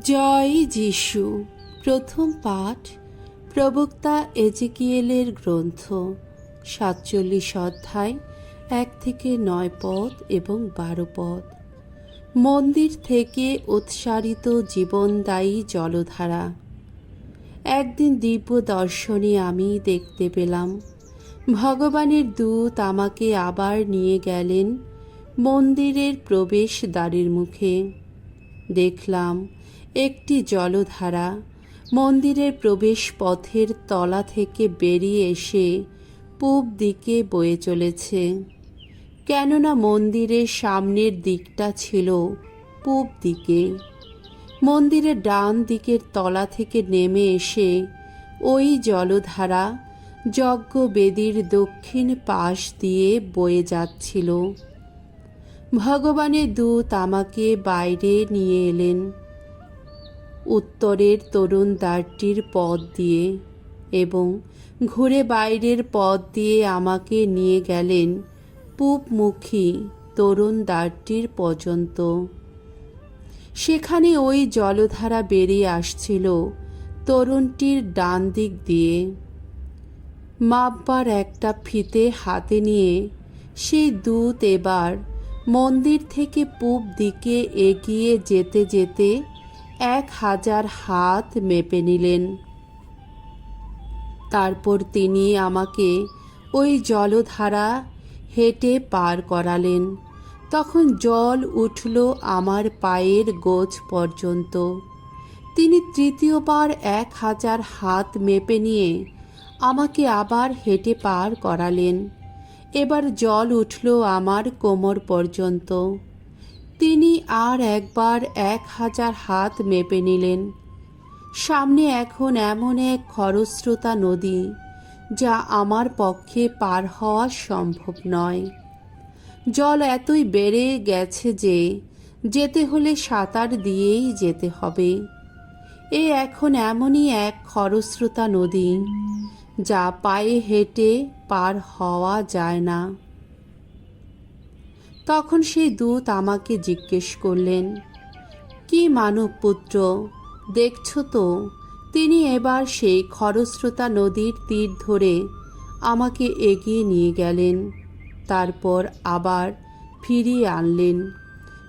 জয় যিশু। প্রথম পাঠ প্রবক্তা এজেকিয়েলের গ্রন্থ ৪৭ অধ্যায় ১ থেকে ৯ পদ এবং ১২ পদ। মন্দির থেকে উৎসারিত জীবনদায়ী জলধারা। একদিন দিব্য দর্শনে আমি দেখতে পেলাম, ভগবানের দূত আমাকে আবার নিয়ে গেলেন মন্দিরের প্রবেশদ্বারের মুখে। দেখলাম একটি জলধারা মন্দিরের প্রবেশ পথের তলা থেকে বেরিয়ে এসে পূব দিকে বয়ে চলেছে, কেননা মন্দিরের সামনের দিকটা ছিল পূব দিকে। মন্দিরের ডান দিকের তলা থেকে নেমে এসে ওই জলধারা যজ্ঞবেদীর দক্ষিণ পাশ দিয়ে বয়ে যাচ্ছিল। ভগবানের দূত আমাকে বাইরে নিয়ে এলেন উত্তরের তরুণ দ্বারটির পথ দিয়ে এবং ঘুরে বাইরের পথ দিয়ে আমাকে নিয়ে গেলেন পূবমুখী তরুণ দ্বারটির পর্যন্ত। সেখানে ওই জলধারা বেরিয়ে আসছিল তরুণটির ডান দিক দিয়ে। মাপবার একটা ফিতে হাতে নিয়ে সেই দূত এবার মন্দির থেকে পূব দিকে এগিয়ে যেতে যেতে ১,০০০ হাত মেপে নিলেন। তারপর তিনি আমাকে ওই জলধারা হেঁটে পার করালেন। তখন জল উঠল আমার পায়ের গোছ পর্যন্ত। তিনি তৃতীয়বার ১,০০০ হাত মেপে নিয়ে আমাকে আবার হেঁটে পার করালেন। এবার জল উঠল আমার কোমর পর্যন্ত। তিনি আর একবার ১,০০০ হাত মেপে নিলেন। সামনে এখন এমন এক খরস্রোতা নদী, যা আমার পক্ষে পার হওয়া সম্ভব নয়। জল এতই বেড়ে গেছে যে যেতে হলে সাঁতার দিয়েই যেতে হবে। এ এখন এমনই এক খরস্রোতা নদী, যা পায়ে হেঁটে পার হওয়া যায় না। তখন সেই দূত আমাকে জিজ্ঞেস করলেন, কি মানবপুত্র, দেখছ তো? তিনি এবার সেই খরস্রোতা নদীর তীর ধরে আমাকে এগিয়ে নিয়ে গেলেন, তারপর আবার ফিরিয়ে আনলেন।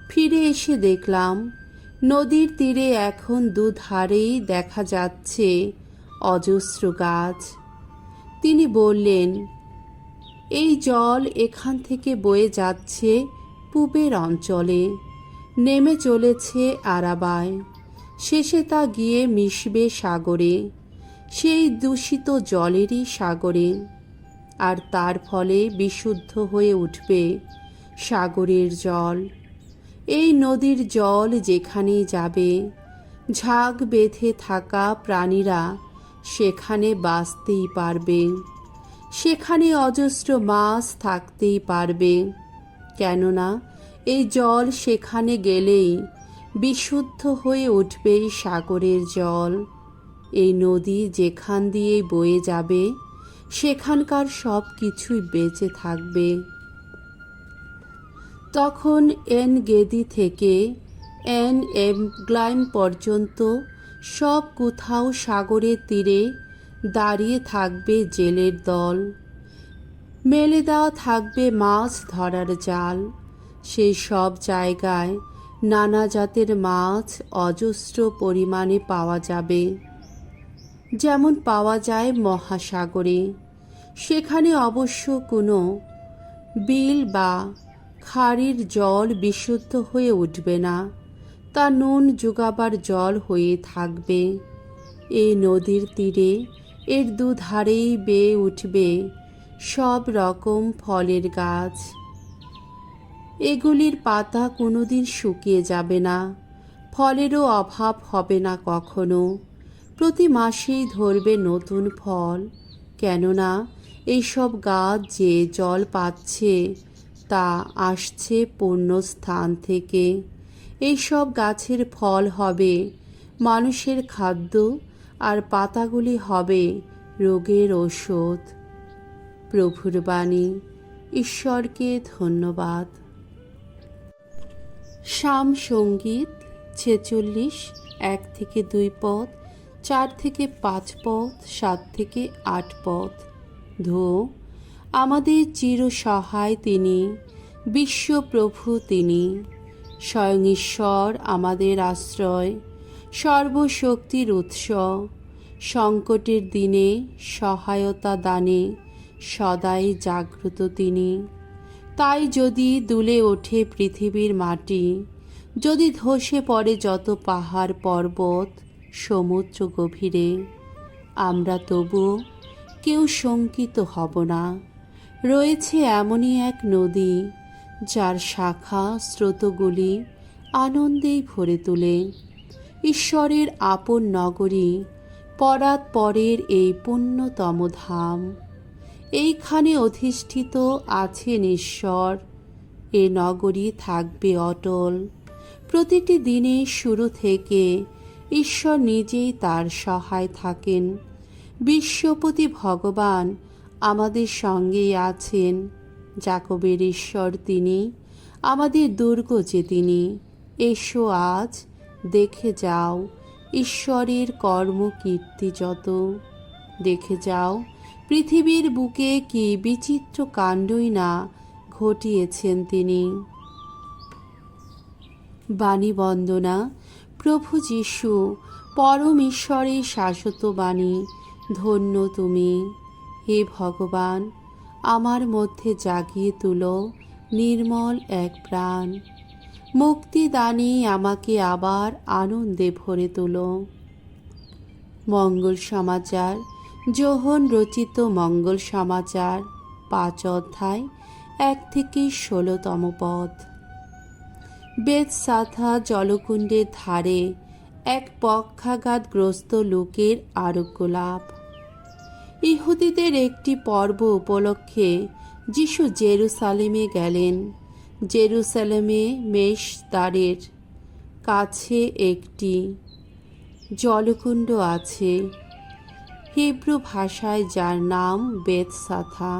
ফিরে এসে দেখলাম নদীর তীরে এখন দুধারেই দেখা যাচ্ছে অজস্র গাছ। তিনি বললেন, এই জল এখান থেকে বয়ে যাচ্ছে পূবের অঞ্চলে, নেমে চলেছে আরাবায়, শেষে তা গিয়ে মিশবে সাগরে, সেই দূষিত জলেরই সাগরে। আর তার ফলে বিশুদ্ধ হয়ে উঠবে সাগরের জল। এই নদীর জল যেখানেই যাবে, ঝাঁক বেঁধে থাকা প্রাণীরা সেখানে বাঁচতেই পারবে, সেখানে অজস্র মাছ থাকতেই পারবে, কেননা এই জল সেখানে গেলেই বিশুদ্ধ হয়ে উঠবে সাগরের জল। এই নদী যেখান দিয়ে বয়ে যাবে, সেখানকার সব কিছুই বেঁচে থাকবে। তখন এন গেদি থেকে এন এগলাইম পর্যন্ত সব কোথাও সাগরের তীরে দাঁড়িয়ে থাকবে জেলের দল, মেলে দেওয়া থাকবে মাছ ধরার জাল। সেই সব জায়গায় নানা জাতের মাছ অজস্র পরিমাণে পাওয়া যাবে, যেমন পাওয়া যায় মহাসাগরে। সেখানে অবশ্য কোনো বিল বা খাড়ির জল বিশুদ্ধ হয়ে উঠবে না, তা নুন জোগাবার জল হয়ে থাকবে। এই নদীর তীরে এর দুধারেই বেয়ে উঠবে সব রকম ফলের গাছ। এগুলির পাতা কোনোদিন শুকিয়ে যাবে না, ফলেরও অভাব হবে না কখনো। প্রতি মাসেই ধরবে নতুন ফল, কেননা এইসব গাছ যে জল পাচ্ছে তা আসছে পুণ্যস্থান থেকে। এইসব গাছের ফল হবে মানুষের খাদ্য, আর পাতাগুলি হবে রোগের ঔষধ। প্রভুর বাণী। ঈশ্বরকে ধন্যবাদ। সাম সঙ্গীত 46। 1 থেকে 2 পথ, 4 থেকে 5 পথ, 7 থেকে 8 পথ। ধো আমাদের চির সহায় তিনি, বিশ্বপ্রভু তিনি, স্বয়ং ঈশ্বর আমাদের আশ্রয়, সর্বশক্তির উৎস, সংকটের দিনে সহায়তা দানে সদাই জাগ্রত তিনি। তাই যদি দুলে ওঠে পৃথিবীর মাটি, যদি ধসে পড়ে যত পাহাড় পর্বত সমুদ্র গভীরে, আমরা তবু কেউ শঙ্কিত হব না। রয়েছে এমনই এক নদী, যার শাখা স্রোতগুলি আনন্দেই ভরে তোলে। ঈশ্বরের আপন নগরী, পরাৎপরের এই পুণ্যতম ধাম। এইখানে অধিষ্ঠিত আছেন ঈশ্বর, এ নগরী থাকবে অটল। প্রতিটি দিনের শুরু থেকে ঈশ্বর নিজেই তার সহায় থাকেন। বিশ্বপতি ভগবান আমাদের সঙ্গেই আছেন। যাকবের ঈশ্বর তিনি, আমাদের দুর্গ যে তিনি। এসো আজ দেখে যাও ঈশ্বরের কর্মকীর্তি যত। দেখে যাও পৃথিবীর বুকে কি বিচিত্র কাণ্ডই না ঘটিয়েছেন তিনি। বাণী বন্দনা। প্রভু যীশু পরম ঈশ্বরের শাশ্বত বাণী, ধন্য তুমি। হে ভগবান, আমার মধ্যে জাগিয়ে তুলো নির্মল এক প্রাণ। মুক্তিদানে আমাকে আবার আনন্দে ভরে তোলো। মঙ্গল সমাচার। যোহন রচিত মঙ্গল সমাচার, 5 অধ্যায়, 1 থেকে 16তম পদ। বেতসাথা জলকুণ্ডের ধারে এক পক্ষাঘাতগ্রস্ত লোকের আরোগ্য লাভ। ইহুদিদের একটি পর্ব উপলক্ষে যিশু জেরুসালেমে গেলেন। জেরুসালেমে মেষদ্বারের কাছে একটি জলকুণ্ড আছে, হিব্রু ভাষায় যার নাম বেতসাথা।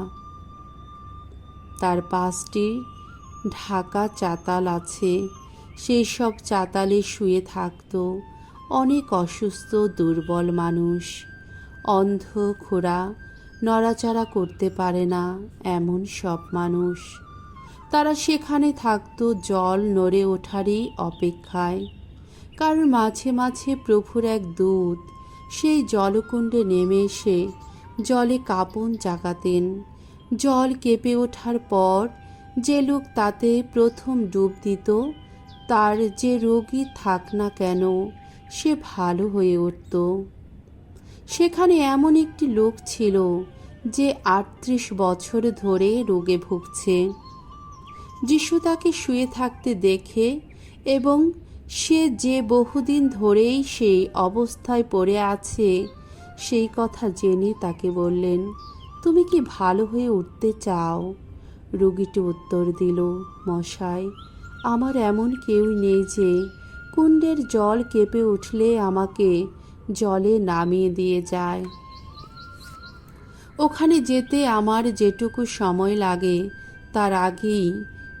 তার 5টি ঢাকা চাতাল আছে। সেই সব চাতালে শুয়ে থাকত অনেক অসুস্থ দুর্বল মানুষ। অন্ধ, খোঁড়া, নড়াচড়া করতে পারে না এমন সব মানুষ। তারা সেখানে থাকত জল নড়ে ওঠারই অপেক্ষায়। কারণ মাঝে মাঝে প্রভুর এক দূত সেই জলকুণ্ডে নেমে এসে জলে কাঁপন জাগাতেন। জল কেঁপে ওঠার পর যে লোক তাতে প্রথম ডুব দিত, তার যে রোগী থাক না কেন সে ভালো হয়ে উঠত। সেখানে এমন একটি লোক ছিল যে 38 বছর ধরে রোগে ভুগছে। যিশু তাকে শুয়ে থাকতে দেখে এবং সে যে বহুদিন ধরেই সেই অবস্থায় পড়ে আছে সেই কথা জেনে তাকে বললেন, তুমি কি ভালো হয়ে উঠতে চাও? রোগীটি উত্তর দিল, মশাই, আমার এমন কেউ নেই যে কুণ্ডের জল কেঁপে উঠলে আমাকে জলে নামিয়ে দিয়ে যায়। ওখানে যেতে আমার যেটুকু সময় লাগে তার আগেই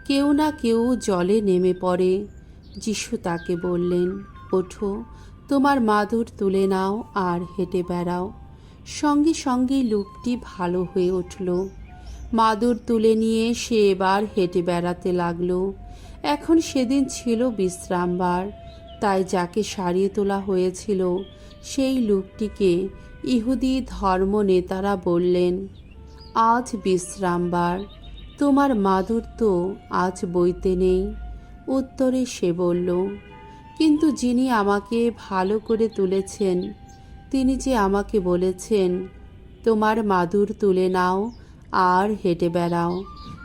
কেউ না কেউ জলে নেমে পড়ে। যিশু তাকে বললেন, ওঠো, তোমার মাদুর তুলে নাও আর হেঁটে বেড়াও। সঙ্গে সঙ্গেই লোকটি ভালো হয়ে উঠল। মাদুর তুলে নিয়ে সে এবার হেঁটে বেড়াতে লাগলো। এখন সেদিন ছিল বিশ্রামবার, তাই যাকে সারিয়ে তোলা হয়েছিল সেই লোকটিকে ইহুদি ধর্ম নেতারা বললেন, আজ বিশ্রামবার, তোমার মাদুর তো আজ বইতে নেই। উত্তরে সে বলল, কিন্তু যিনি আমাকে ভালো করে তুলেছেন তিনি যে আমাকে বলেছেন, তোমার মাদুর তুলে নাও আর হেঁটে বেড়াও।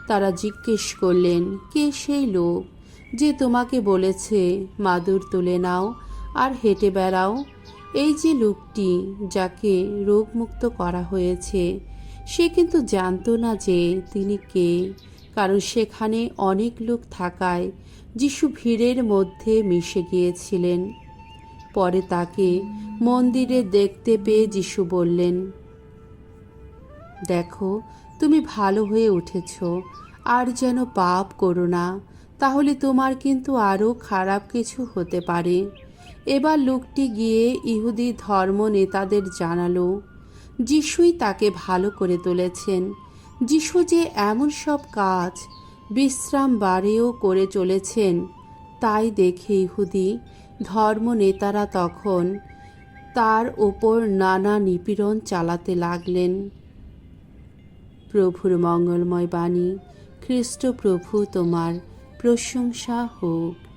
তারা জিজ্ঞেস করলেন, কে সেই লোক যে তোমাকে বলেছে মাদুর তুলে নাও আর হেঁটে বেড়াও? এই যে লোকটি যাকে রোগমুক্ত করা হয়েছে, সে কিন্তু জানতো না যে তিনি কে, কারণ সেখানে অনেক লোক থাকায় যিশু ভিড়ের মধ্যে মিশে গিয়েছিলেন। পরে তাকে মন্দিরে দেখতে পেয়ে যিশু বললেন, দেখো, তুমি ভালো হয়ে উঠেছ, আর যেন পাপ করো না, তাহলে তোমার কিন্তু আরও খারাপ কিছু হতে পারে। এবার লোকটি গিয়ে ইহুদি ধর্ম নেতাদের জানালো যিশুই তাকে ভালো করে তুলেছেন। যিশু যে এমন সব কাজ বিশ্রাম বারেও করে চলেছেন তাই দেখে ইহুদি ধর্ম নেতারা তখন তার ওপর নানা নিপীড়ন চালাতে লাগলেন। প্রভুর মঙ্গলময় বাণী। খ্রিস্ট প্রভু তোমার প্রশংসা হোক।